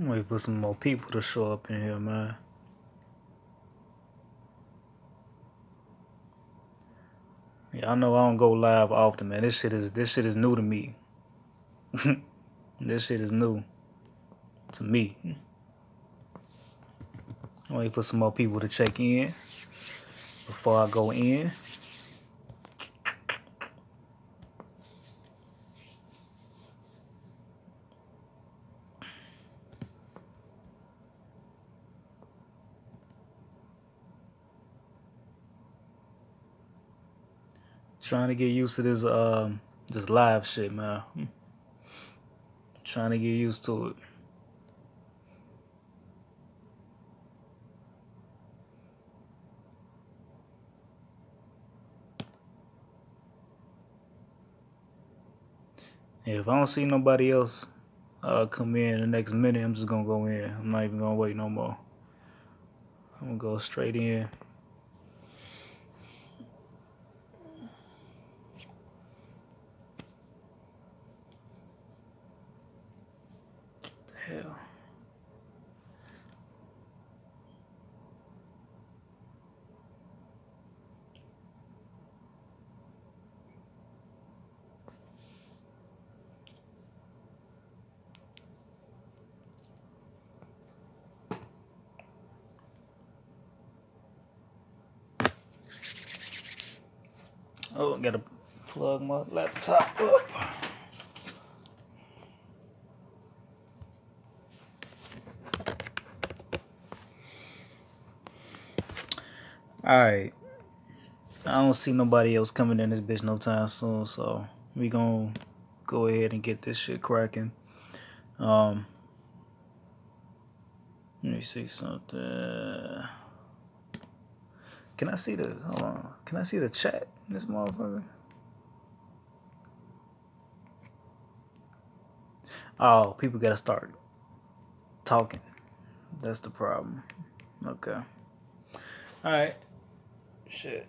Wait for some more people to show up in here, man. Yeah, I know I don't go live often, man. This shit is new to me. This shit is new to me. Wait for some more people to check in before I go in. Trying to get used to this live shit, man. Trying to get used to it. If I don't see nobody else come in the next minute, I'm just gonna go in. I'm not even gonna wait no more. I'm gonna go straight in. What the hell? Oh, I gotta plug my laptop up. Alright. I don't see nobody else coming in this bitch no time soon, so we gonna go ahead and get this shit cracking. Let me see something. Can I see the hold on? Can I see the chat in this motherfucker? Oh, people gotta start talking. That's the problem. Okay. Alright. Shit.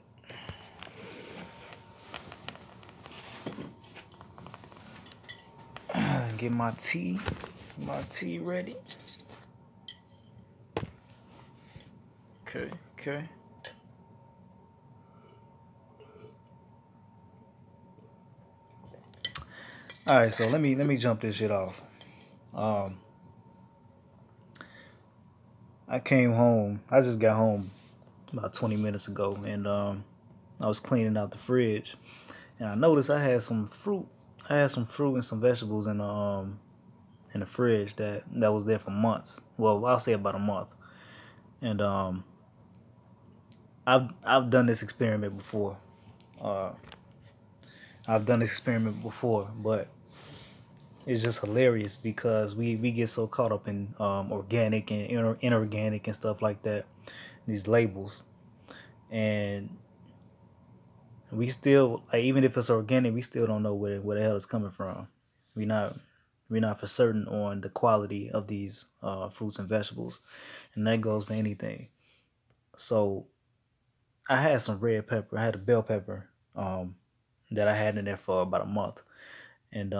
Get my tea ready. Okay. Alright, so let me jump this shit off. I came home. I just got home about 20 minutes ago, and I was cleaning out the fridge, and I noticed I had some fruit. I had some fruit and some vegetables in the fridge that was there for months. Well, I'll say about a month. And I've done this experiment before. But it's just hilarious because we get so caught up in organic and inorganic and stuff like that, these labels, and we still, like, even if it's organic, we still don't know where the hell it's coming from. We're not for certain on the quality of these fruits and vegetables, and that goes for anything. So I had some red pepper. I had a bell pepper that I had in there for about a month, and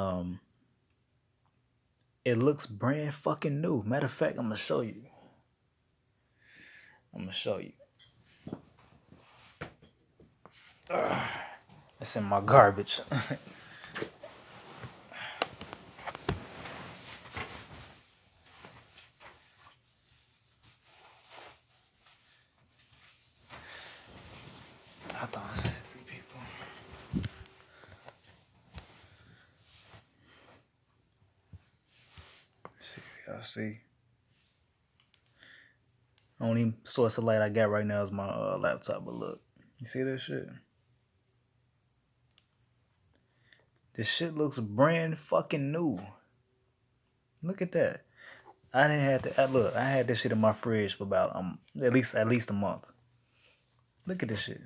it looks brand fucking new. Matter of fact, I'm gonna show you. It's in my garbage. I thought I said 3 people. See, y'all see. Only source of light I got right now is my laptop, but look. You see this shit? This shit looks brand fucking new. Look at that. I didn't have to look. I had this shit in my fridge for about at least a month. Look at this shit,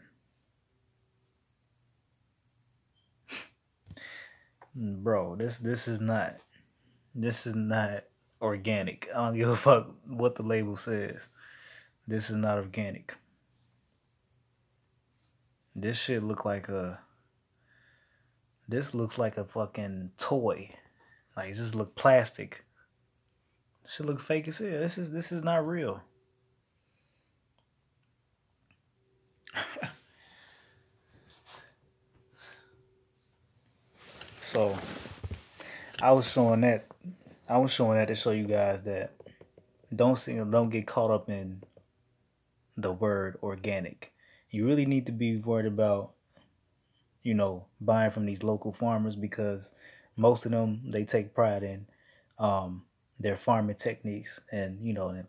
bro. This is not organic. I don't give a fuck what the label says. This is not organic. This shit look like a. This looks like a fucking toy. Like, it just look plastic. Shit look fake as hell. This is not real. So I was showing that. I was showing that to show you guys that don't get caught up in the word organic. You really need to be worried about, buying from these local farmers because most of them they take pride in um, their farming techniques and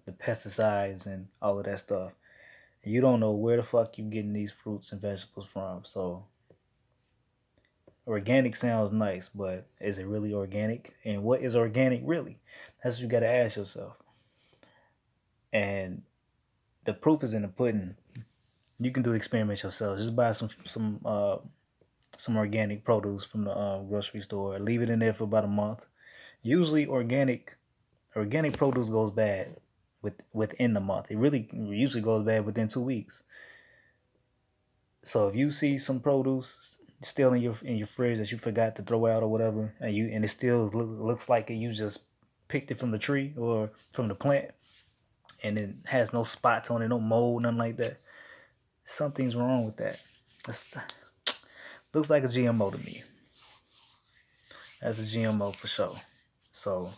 the pesticides and all of that stuff. You don't know where the fuck you getting these fruits and vegetables from. So organic sounds nice, but is it really organic? And what is organic really? That's what you got to ask yourself. And the proof is in the pudding. You can do the experiment yourself. Just buy some organic produce from the grocery store. Leave it in there for about a month. Usually, organic produce goes bad within the month. It really usually goes bad within 2 weeks. So if you see some produce still in your fridge that you forgot to throw out or whatever, and it still looks like you just picked it from the tree or from the plant, and it has no spots on it, no mold, nothing like that, something's wrong with that. It's, looks like a GMO to me. That's a GMO for sure. So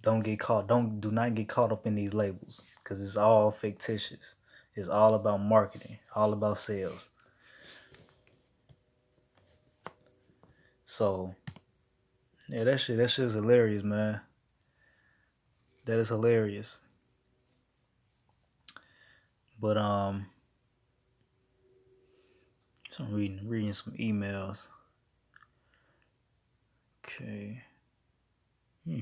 do not get caught up in these labels because it's all fictitious. It's all about marketing, all about sales. So yeah, that shit is hilarious, man. That is hilarious. But so I'm reading some emails. Okay. Hmm.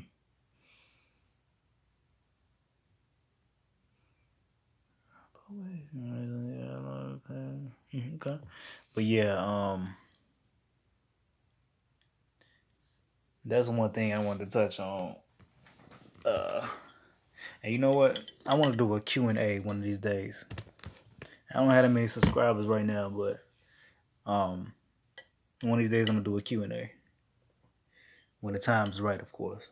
Okay. But yeah, that's one thing I wanted to touch on. And you know what? I want to do a Q&A one of these days. I don't have that many subscribers right now, but um, one of these days I'm gonna do a Q&A when the time's right, of course.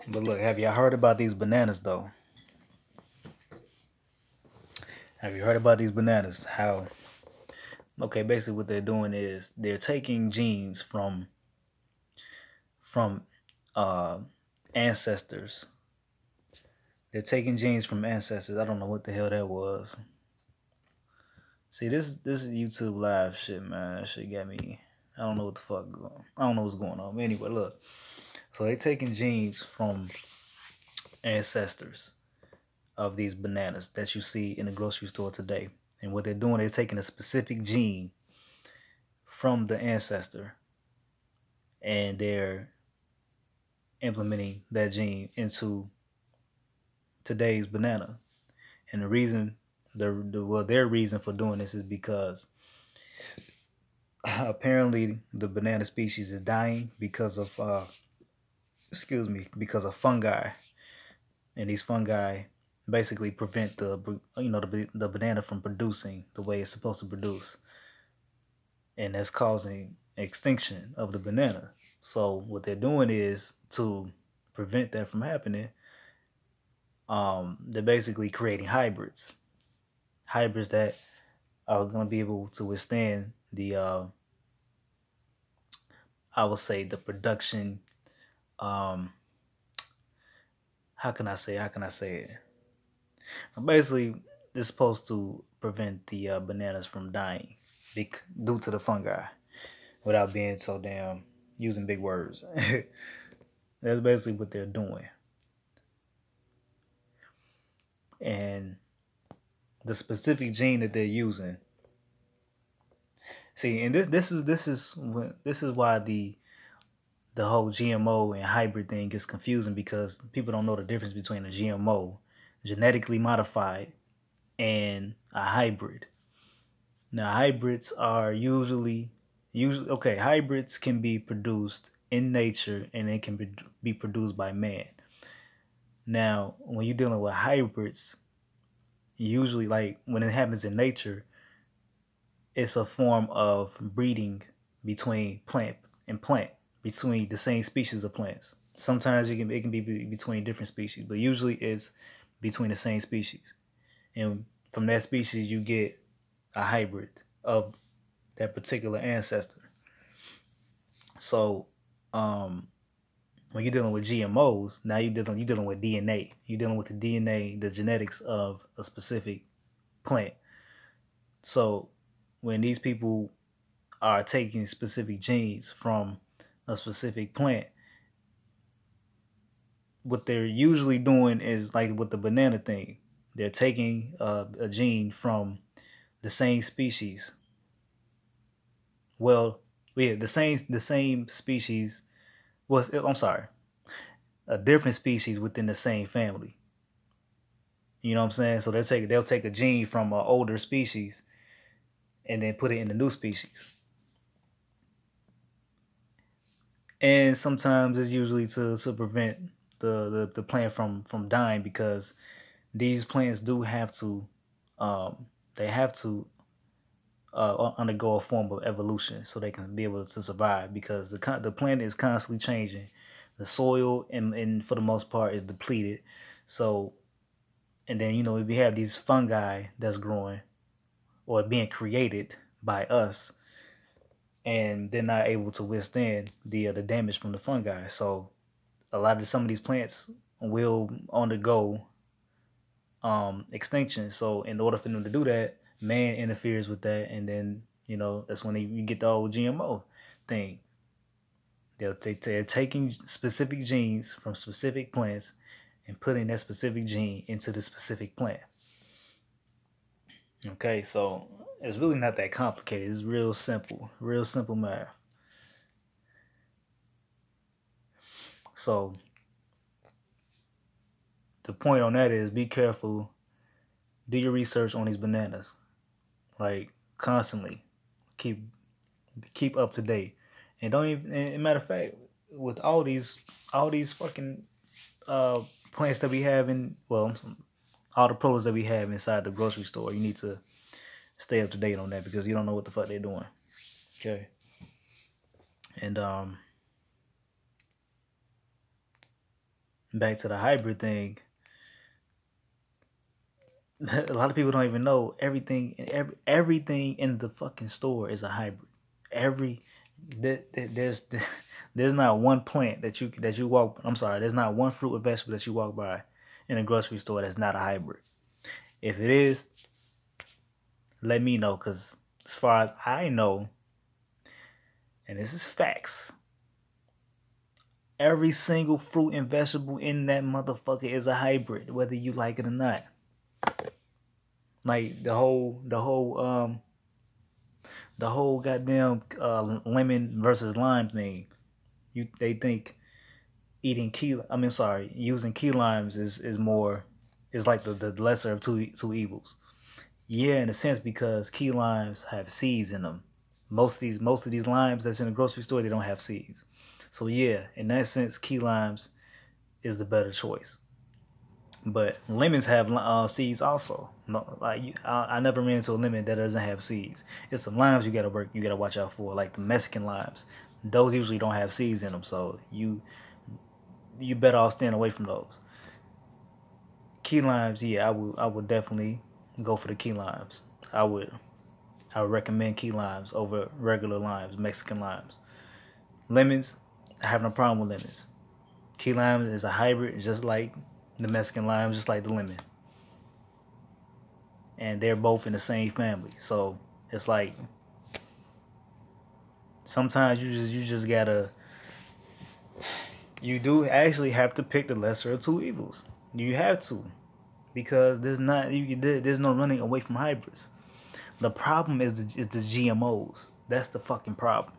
But look, have y'all heard about these bananas though? Have you heard about these bananas? How? Okay, basically what they're doing is they're taking genes from uh ancestors. They're taking genes from ancestors. I don't know what the hell that was. See, this is YouTube live shit, man. That shit got me. I don't know what the fuck going. I don't know what's going on. But anyway, look. So they taking genes from ancestors of these bananas that you see in the grocery store today. And what they're doing is taking a specific gene from the ancestor and they're implementing that gene into today's banana. And the reason their reason for doing this is because apparently the banana species is dying because of because of fungi, and these fungi basically prevent the banana from producing the way it's supposed to produce, and that's causing extinction of the banana. So what they're doing is to prevent that from happening. They're basically creating hybrids that are going to be able to withstand the I would say the production. Um, how can I say it? Basically, it's supposed to prevent the bananas from dying due to the fungi, without being so damn using big words. That's basically what they're doing, and the specific gene that they're using. See, and this is why the whole GMO and hybrid thing gets confusing because people don't know the difference between a GMO, genetically modified, and a hybrid. Now, hybrids are usually okay. Hybrids can be produced in nature and they can be produced by man. Now, when you're dealing with hybrids, usually, like when it happens in nature, it's a form of breeding between plant and plant, between the same species of plants. Sometimes it can be between different species, but usually it's between the same species. And from that species, you get a hybrid of that particular ancestor. So, um, when you're dealing with GMOs, now you're dealing with DNA. You're dealing with the DNA, the genetics of a specific plant. So, when these people are taking specific genes from a specific plant, what they're usually doing is like with the banana thing. They're taking a gene from the same species. Well, yeah, the same species was. I'm sorry, a different species within the same family. You know what I'm saying? So they'll take a gene from an older species and then put it in the new species. And sometimes it's usually to prevent the plant from dying, because these plants do have to they have to undergo a form of evolution so they can be able to survive, because the planet is constantly changing. The soil and for the most part is depleted. So, and then if you have these fungi that's growing or being created by us, and they're not able to withstand the damage from the fungi. So some of these plants will undergo extinction. So in order for them to do that, man interferes with that, and then that's when you get the old GMO thing. They're taking specific genes from specific plants and putting that specific gene into the specific plant. Okay, so it's really not that complicated. It's real simple math. So the point on that is, be careful. Do your research on these bananas, like constantly. Keep keep up to date, and don't even. And matter of fact, with all these fucking uh plants that we have in, well, all the produce that we have inside the grocery store, you need to stay up to date on that, because you don't know what the fuck they're doing. Okay, and back to the hybrid thing. A lot of people don't even know everything in the fucking store is a hybrid. Every there's there's not one plant that you walk. I'm sorry, there's not one fruit or vegetable that you walk by in a grocery store that's not a hybrid. If it is, let me know, because as far as I know, and this is facts, every single fruit and vegetable in that motherfucker is a hybrid, whether you like it or not. Like the whole goddamn lemon versus lime thing. They think eating using key limes is more, is like the lesser of two evils. Yeah, in a sense, because key limes have seeds in them. Most of these limes that's in the grocery store, they don't have seeds. So yeah, in that sense, key limes is the better choice. But lemons have seeds also. No, like I never ran into a lemon that doesn't have seeds. It's the limes you gotta watch out for, like the Mexican limes. Those usually don't have seeds in them, so you better off staying away from those. Key limes, yeah, I would definitely go for the key limes. I would I would recommend key limes over regular limes, Mexican limes. Lemons, I have no problem with lemons. Key lime is a hybrid, just like the Mexican lime, just like the lemon, and they're both in the same family. So it's like sometimes you just gotta, you do actually have to pick the lesser of two evils. You have to, because there's no running away from hybrids. The problem is the GMOs. That's the fucking problem.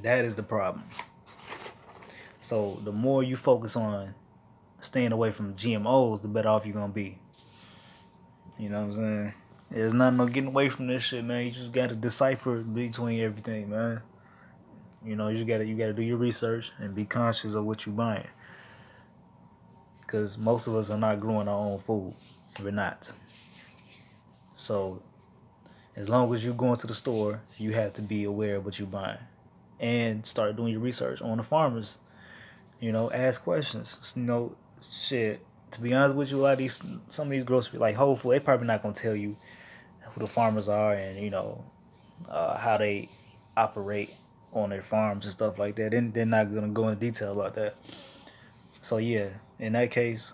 That is the problem. So the more you focus on staying away from GMOs, the better off you're gonna be. You know what I'm saying? There's not no getting away from this shit, man. You just gotta decipher between everything, man. You gotta do your research and be conscious of what you're buying, because most of us are not growing our own food. We're not. So as long as you go into the store, you have to be aware of what you're buying and start doing your research on the farmers. You know, ask questions. You know, shit. To be honest with you, a lot of these, some of these grocery like Whole Foods, they probably not gonna tell you who the farmers are and how they operate on their farms and stuff like that. Then they're not gonna go into detail about that. So yeah, in that case,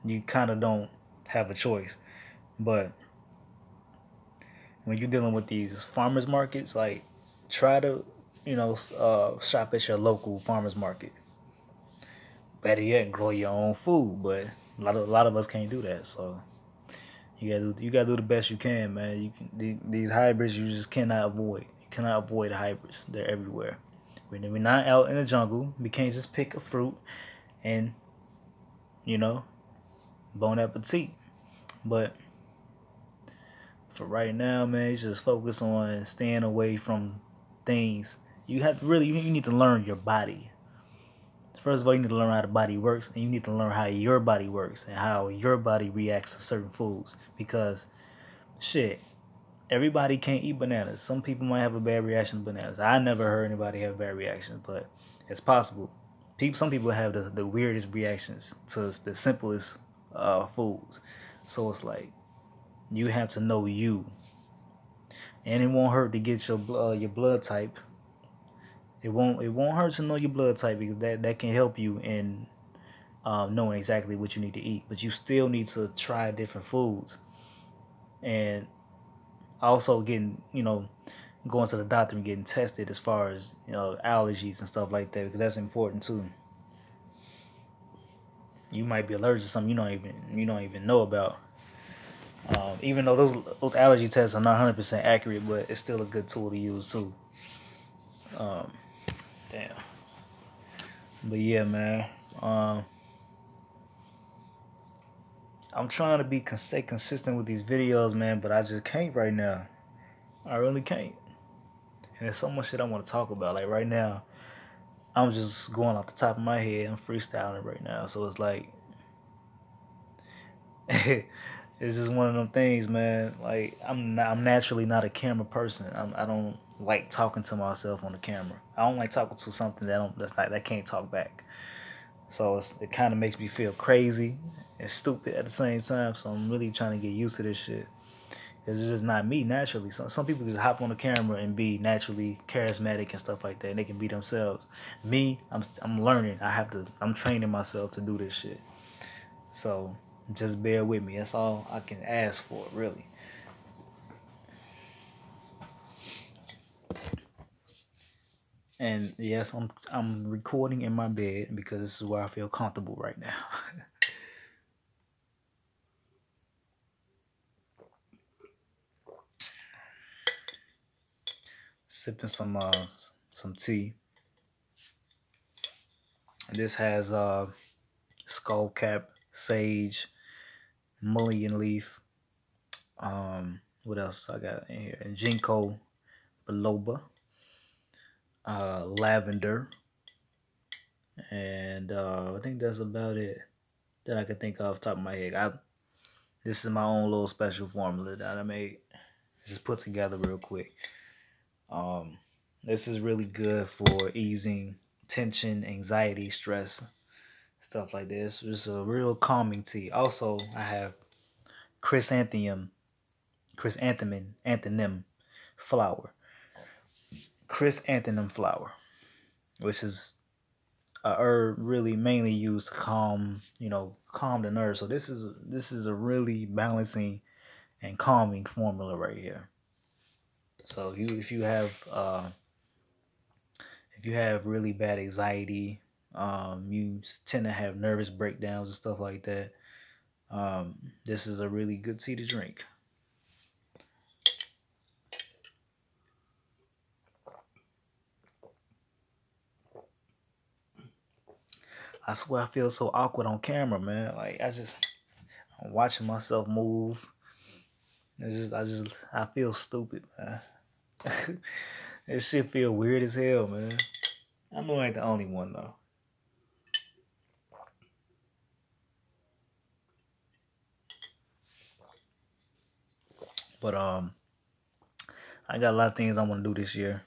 you kind of don't have a choice. But when you're dealing with these farmers markets, like try to, shop at your local farmers market. Better yet, grow your own food. But a lot of us can't do that. So you gotta do the best you can, man. These hybrids you just cannot avoid. You cannot avoid the hybrids. They're everywhere. We're not out in the jungle. We can't just pick a fruit and you know bon appetit. But for right now, man, you just focus on staying away from things. You need to learn your body. First of all, you need to learn how the body works, and you need to learn how your body works and how your body reacts to certain foods. Because shit, everybody can't eat bananas. Some people might have a bad reaction to bananas. I never heard anybody have bad reactions, but it's possible. Some people have the weirdest reactions to the simplest foods. So it's like you have to know you, and it won't hurt to get your blood type. It won't hurt to know your blood type because that can help you in knowing exactly what you need to eat. But you still need to try different foods and also going to the doctor and getting tested as far as allergies and stuff like that because that's important too. You might be allergic to something you don't even know about. Even though those allergy tests are not 100% accurate, but it's still a good tool to use too. Um, Damn. But yeah, man. Um, I'm trying to stay consistent with these videos, man, but I just can't right now. I really can't. And there's so much shit I want to talk about. Like right now, I'm just going off the top of my head. I'm freestyling right now, so it's like it's just one of them things, man. Like I'm naturally not a camera person. I don't like talking to myself on the camera. I don't like talking to something that can't talk back. So it kind of makes me feel crazy and stupid at the same time. So I'm really trying to get used to this shit. It's just not me naturally. Some people just hop on the camera and be naturally charismatic and stuff like that. And they can be themselves. Me, I'm learning. I'm training myself to do this shit. So just bear with me. That's all I can ask for, really. And yes, I'm recording in my bed because this is where I feel comfortable right now. Sipping some tea. This has skullcap, sage, mullein leaf. What else I got in here? And ginkgo biloba, lavender, and I think that's about it that I can think of off the top of my head. This is my own little special formula that I made. Just put together real quick. This is really good for easing tension, anxiety, stress, stuff like this. It's a real calming tea. Also, I have chrysanthemum flower. Chrysanthemum flower, which is a herb really mainly used to calm the nerves. So this is a really balancing and calming formula right here. So if you have really bad anxiety, you tend to have nervous breakdowns and stuff like that. This is a really good tea to drink. I swear I feel so awkward on camera, man. Like I'm watching myself move. I feel stupid, man. This shit feel weird as hell, man. I know I ain't the only one though. But I got a lot of things I want to do this year.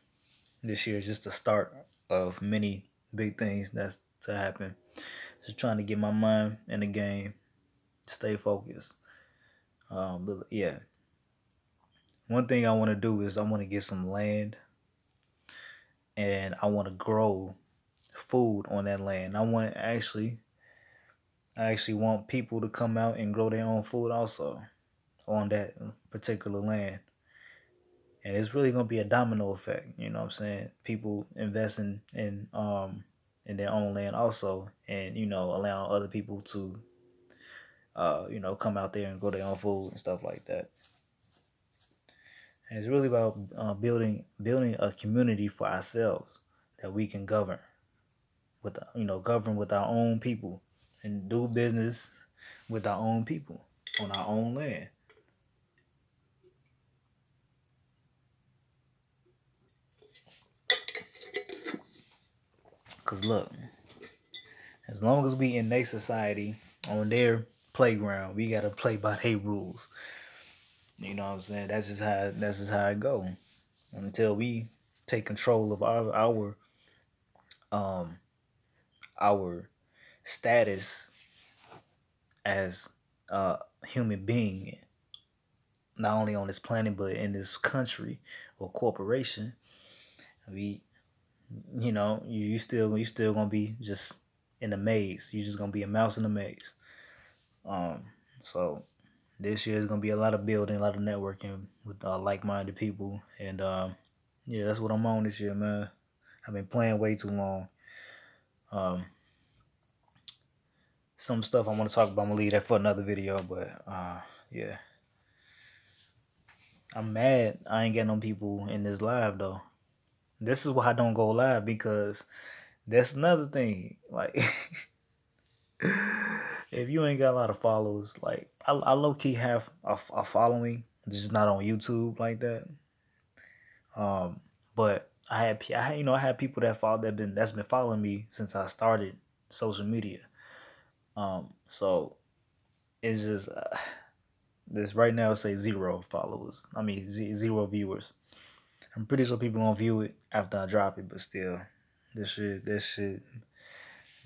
This year is just the start of many big things that's to happen. Just trying to get my mind in the game, stay focused. But yeah, one thing I want to do is I want to get some land and I want to grow food on that land. I actually want people to come out and grow their own food also on that particular land. And it's really gonna be a domino effect, you know what I'm saying? People investing in their own land also and allowing other people to come out there and grow their own food and stuff like that. And it's really about building a community for ourselves that we can govern with our own people and do business with our own people on our own land. Cause look, as long as we in their society on their playground, we gotta play by their rules. You know what I'm saying? That's just how it go. Until we take control of um our status as a human being, not only on this planet but in this country or corporation, we you still gonna be just in a maze. You just gonna be a mouse in a maze. Um, so this year is gonna be a lot of building, a lot of networking with like-minded people, and yeah, that's what I'm on this year, man. I've been playing way too long. Um, some stuff I want to talk about, I'm gonna leave that for another video, but yeah, I'm mad I ain't got no people in this live though. This is why I don't go live because that's another thing. Like, if you ain't got a lot of followers, like I low key have a following, just not on YouTube like that. Um, but I had people that's been following me since I started social media. So it's just this right now it say zero followers. I mean zero viewers. I'm pretty sure people gonna view it after I drop it, but still, this shit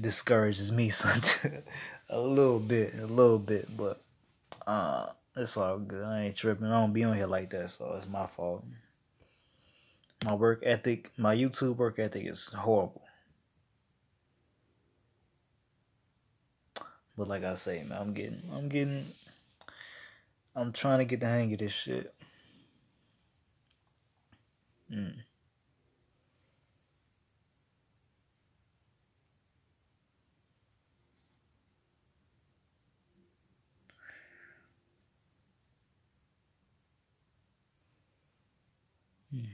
discourages me sometimes a little bit, but it's all good. I ain't tripping. I don't be on here like that, so it's my fault. My YouTube work ethic is horrible. But like I say, man, I'm trying to get the hang of this shit. Mm. Mm.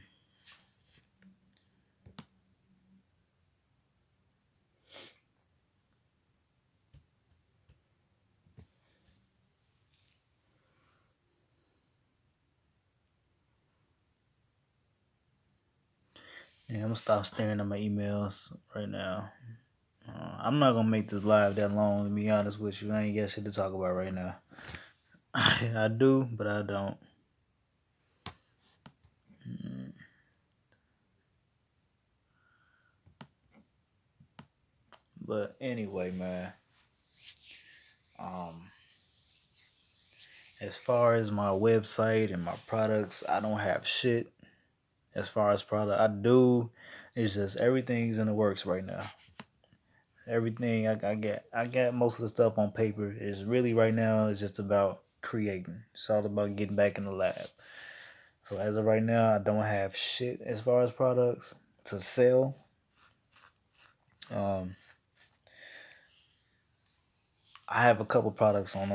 Yeah, I'm gonna stop staring at my emails right now. I'm not gonna make this live that long. To be honest with you, I ain't got shit to talk about right now. I do, but I don't. Mm. But anyway, man. Um, as far as my website and my products, I don't have shit. As far as product, I do. It's just everything's in the works right now. Everything I got most of the stuff on paper. Is really right now it's just about creating. It's all about getting back in the lab. So as of right now, I don't have shit as far as products to sell. Um, I have a couple products on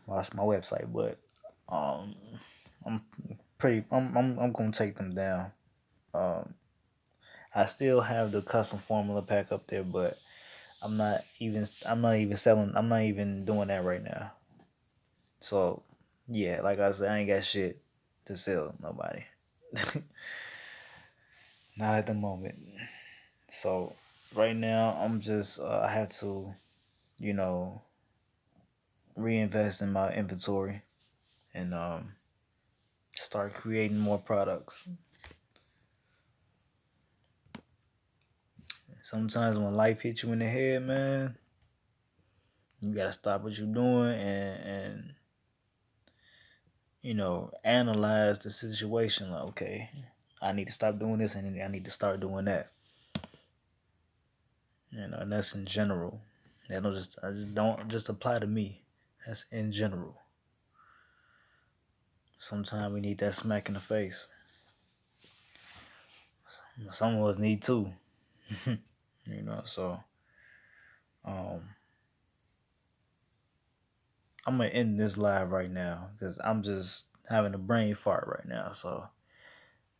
my website, but um, I'm I'm gonna take them down. Um, I still have the custom formula pack up there, but I'm not even doing that right now. So yeah, like I said, I ain't got shit to sell nobody. Not at the moment. So right now I'm just I have to, you know, reinvest in my inventory and Start creating more products. Sometimes when life hits you in the head, man, you gotta stop what you're doing and analyze the situation. Like, okay, I need to stop doing this and I need to start doing that. And that's in general. I just don't just apply to me. That's in general. Sometimes we need that smack in the face. Some of us need to. So um I'm gonna end this live right now because I'm just having a brain fart right now. So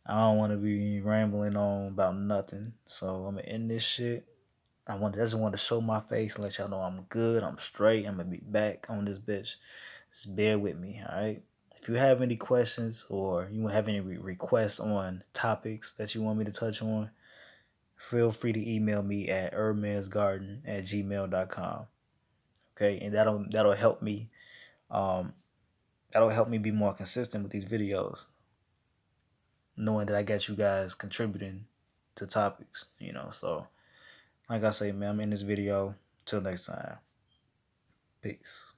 I don't want to be rambling on about nothing. So I'm gonna end this shit. Just want to show my face and let y'all know I'm good. I'm straight. I'm gonna be back on this bitch. Just bear with me, all right? If you have any questions or you have any requests on topics that you want me to touch on, feel free to email me at erdmansgarden@gmail.com. Okay, and that'll help me. That'll help me be more consistent with these videos, knowing that I got you guys contributing to topics. So like I say, man, I'm in this video. Till next time, peace.